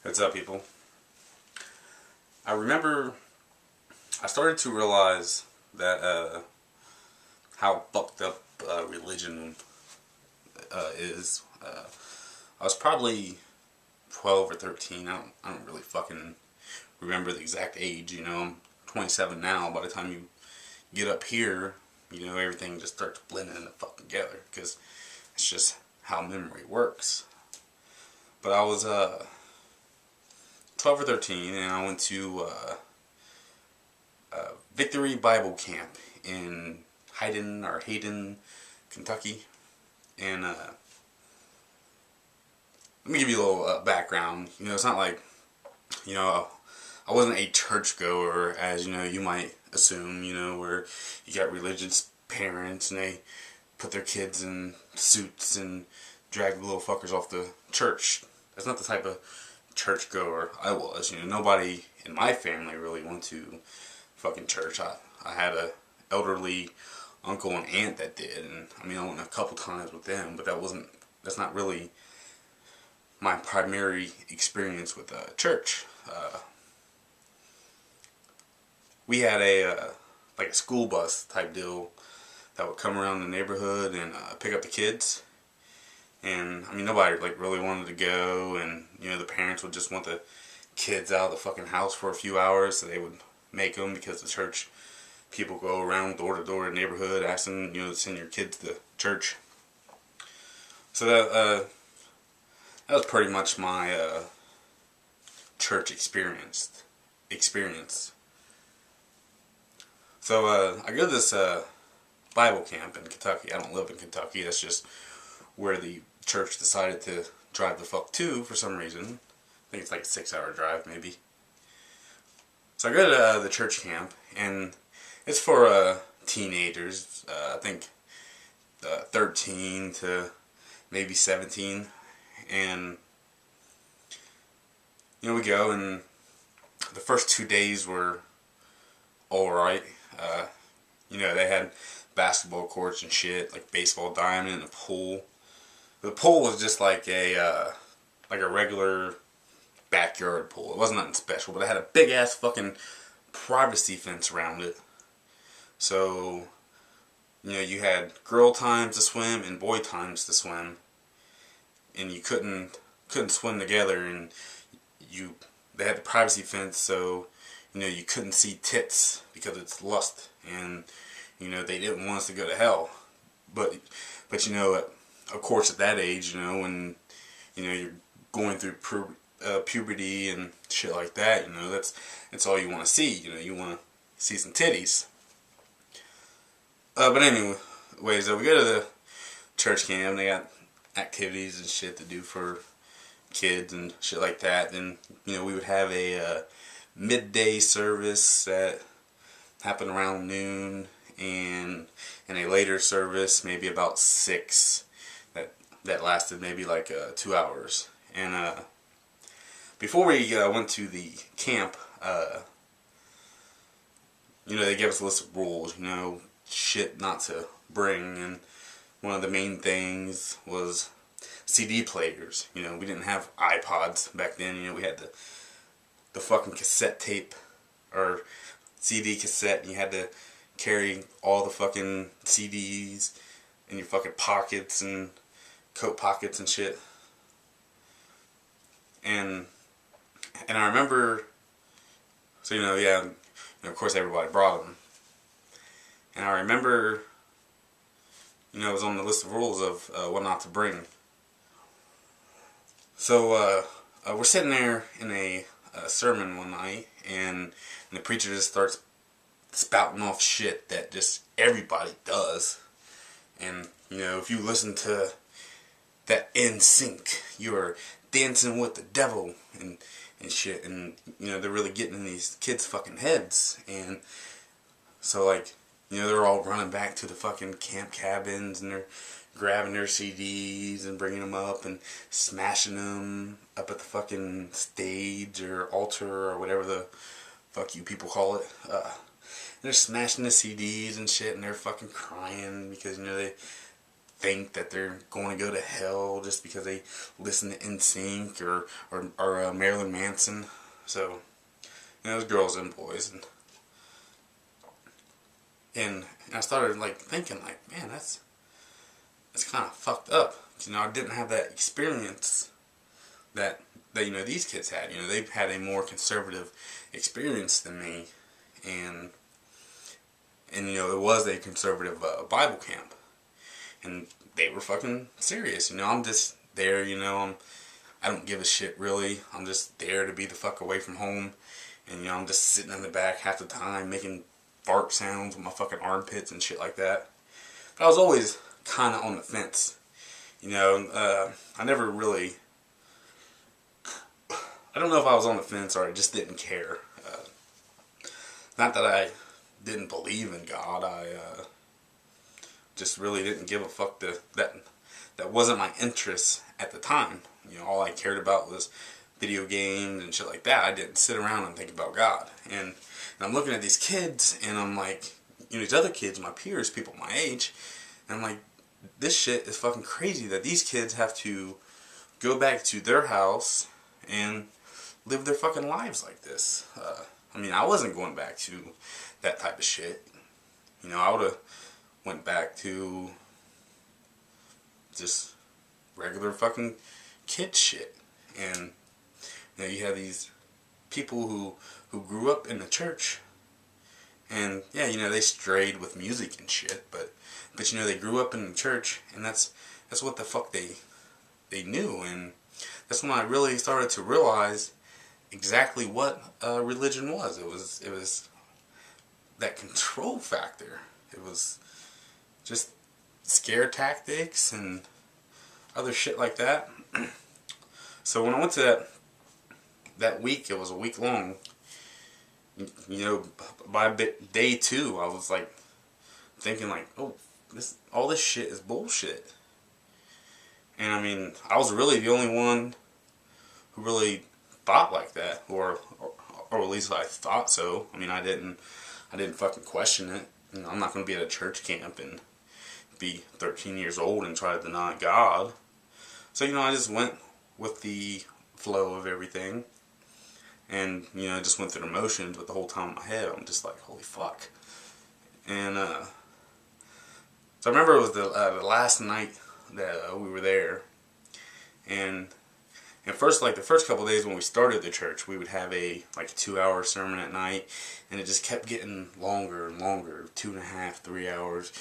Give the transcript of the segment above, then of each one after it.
What's up, people? I remember I started to realize that how fucked up religion is. I was probably 12 or 13. I don't really fucking remember the exact age. I'm 27 now. By the time you get up here, everything just starts blending in the fucking together because it's just how memory works. But I was 12 or 13, and I went to Victory Bible Camp in Hayden, Kentucky. And let me give you a little background. It's not like, I wasn't a churchgoer, as you might assume. Where you got religious parents and they put their kids in suits and drag the little fuckers off the church. That's not the type of churchgoer I was. Nobody in my family really went to fucking church. I had a elderly uncle and aunt that did, and I went a couple times with them, but that's not really my primary experience with church. We had like a school bus type deal that would come around the neighborhood and pick up the kids. And nobody like really wanted to go, and the parents would just want the kids out of the fucking house for a few hours, so they would make them because the church people go around door to door in the neighborhood asking to send your kids to church. So that was pretty much my church experience. So I go to this Bible camp in Kentucky. I don't live in Kentucky. That's just where the church decided to drive the fuck to for some reason. I think it's like a 6-hour drive maybe. So I go to the church camp, and it's for teenagers. I think 13 to maybe 17. And we go, and the first 2 days were alright. They had basketball courts and shit, like baseball diamond and a pool. The pool was just like a regular backyard pool. It wasn't nothing special, but it had a big ass fucking privacy fence around it. So, you had girl times to swim and boy times to swim, and you couldn't swim together. And they had the privacy fence, so you couldn't see tits because it's lust, and they didn't want us to go to hell. But of course, at that age, when you're going through puberty and shit like that, that's all you want to see. You want to see some titties. But anyways, we go to the church camp. They got activities and shit to do for kids and shit like that. Then we would have a midday service that happened around noon, and a later service maybe about 6 that lasted maybe like 2 hours. And before we went to the camp, they gave us a list of rules, shit not to bring, and one of the main things was CD players. We didn't have iPods back then. We had the fucking cassette tape or CD cassette, and you had to carry all the fucking CDs in your fucking pockets and coat pockets and shit. And I remember, so of course everybody brought them. And I remember, it was on the list of rules of what not to bring. So we're sitting there in a sermon one night, and the preacher just starts spouting off shit that just everybody does. And if you listen to that NSYNC, you're dancing with the devil and shit, and they're really getting in these kids' fucking heads. And so they're all running back to the fucking camp cabins, and they're grabbing their CDs and bringing them up and smashing them up at the fucking stage or altar or whatever the fuck you people call it. They're smashing the CDs and shit, and they're fucking crying because they think that they're going to go to hell just because they listen to NSYNC or Marilyn Manson. So, you know, there's girls and boys, and I started like thinking like, man, that's kind of fucked up. You know, I didn't have that experience that you know these kids had. You know, they've had a more conservative experience than me, and you know, it was a conservative Bible camp, and they were fucking serious. You know, I'm just there. You know, I don't give a shit really. I'm just there to be the fuck away from home, and you know, I'm just sitting in the back half the time making fart sounds with my fucking armpits and shit like that. But I was always kind of on the fence. You know, I never really. I don't know if I was on the fence or I just didn't care. Not that I didn't believe in God. I just really didn't give a fuck. That wasn't my interest at the time. You know, all I cared about was video games and shit like that. I didn't sit around and think about God. And I'm looking at these kids, and I'm like, you know, these other kids, my peers, people my age, and I'm like, this shit is fucking crazy that these kids have to go back to their house and live their fucking lives like this. I mean, I wasn't going back to that type of shit. You know, I would have went back to just regular fucking kid shit. And you know, you have these people who grew up in the church, and yeah, you know, they strayed with music and shit, but you know, they grew up in the church, and that's what the fuck they knew. And that's when I really started to realize exactly what religion was. It was that control factor. It was just scare tactics and other shit like that. So when I went to that week, it was a week long. You know, by day 2, I was like thinking like, oh, all this shit is bullshit. And I mean, I was really the only one who really thought like that, or at least I thought so. I mean, I didn't fucking question it. You know, I'm not going to be at a church camp and be 13 years old and try to deny God. So, you know, I just went with the flow of everything, and you know, I just went through the motions. But the whole time in my head, I'm just like, holy fuck. And so I remember it was the last night that we were there, and first, like the first couple of days when we started the church, we would have a 2-hour sermon at night, and it just kept getting longer and longer, 2.5, 3 hours.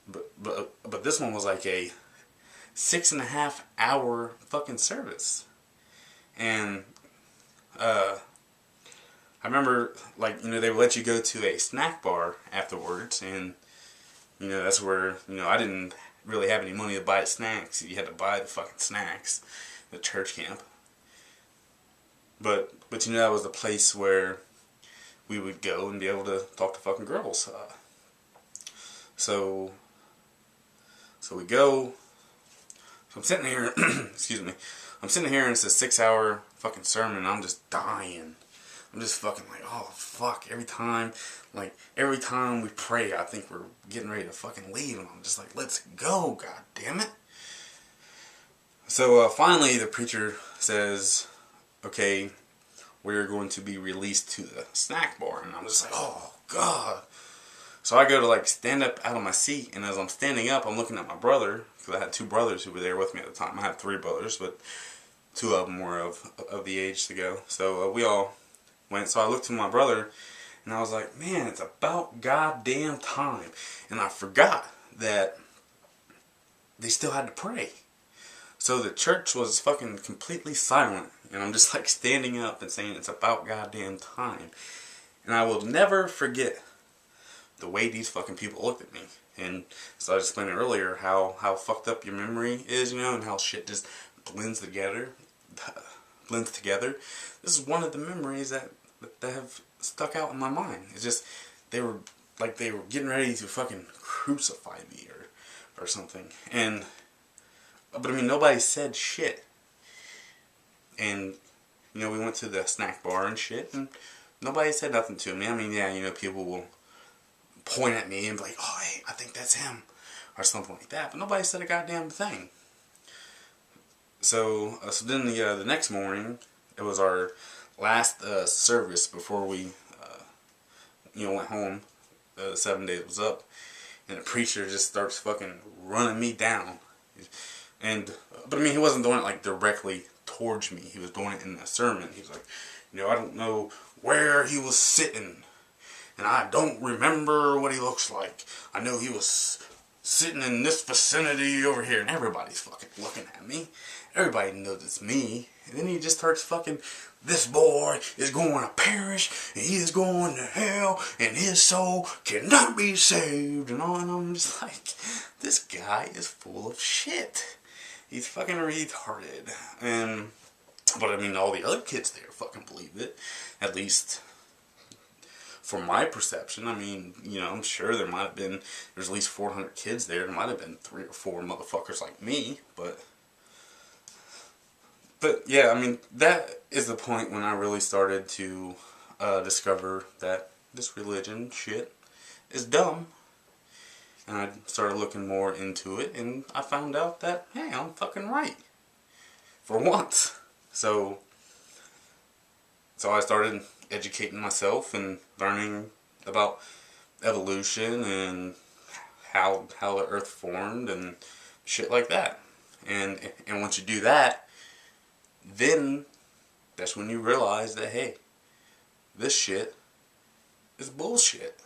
But this one was like a 6.5 hour fucking service, and I remember, like, you know, they would let you go to a snack bar afterwards, and you know, that's where, you know, I didn't really have any money to buy the snacks. You had to buy the fucking snacks. The church camp. But you know, that was the place where we would go and be able to talk to fucking girls. So we go. So I'm sitting here, excuse me. I'm sitting here and it's a 6-hour fucking sermon, and I'm just dying. I'm just fucking like, oh fuck, every time we pray, I think we're getting ready to fucking leave, and I'm just like, let's go, god damn it. So finally the preacher says, okay, we're going to be released to the snack bar, and I'm just like, oh god. So I go to like stand up out of my seat, and as I'm standing up, I'm looking at my brother, because I had 2 brothers who were there with me at the time. I had 3 brothers, but 2 of them were of the age to go. So we all went. So I looked to my brother, and I was like, man, it's about goddamn time. And I forgot that they still had to pray. So the church was fucking completely silent, and I'm just like standing up and saying it's about goddamn time. And I will never forget the way these fucking people looked at me. And so I was explaining earlier how fucked up your memory is, you know, and how shit just blends together. This is one of the memories that have stuck out in my mind. It's just, they were getting ready to fucking crucify me or something. But I mean, nobody said shit. And, you know, we went to the snack bar and shit, and nobody said nothing to me. I mean, yeah, you know, people will point at me and be like, oh, hey, I think that's him. or something like that. But nobody said a goddamn thing. So then the next morning, it was our last service before we went home. 7 days was up, and the preacher just starts fucking running me down. But I mean, he wasn't doing it like directly towards me. He was doing it in the sermon. He was like, I don't know where he was sitting, and I don't remember what he looks like. I know he was sitting in this vicinity over here, and everybody's fucking looking at me. Everybody knows it's me. And then he just starts fucking, this boy is going to perish, and he is going to hell, and his soul cannot be saved, and all. And I'm just like, this guy is full of shit. He's fucking retarded. But I mean, all the other kids there fucking believe it. At least from my perception. I mean, I'm sure there's at least 400 kids there. There might have been 3 or 4 motherfuckers like me, but yeah, I mean, that is the point when I really started to discover that this religion shit is dumb. And I started looking more into it, and I found out that, hey, I'm fucking right. For once. So I started educating myself and learning about evolution and how the earth formed and shit like that. And once you do that, then that's when you realize that, hey, this shit is bullshit.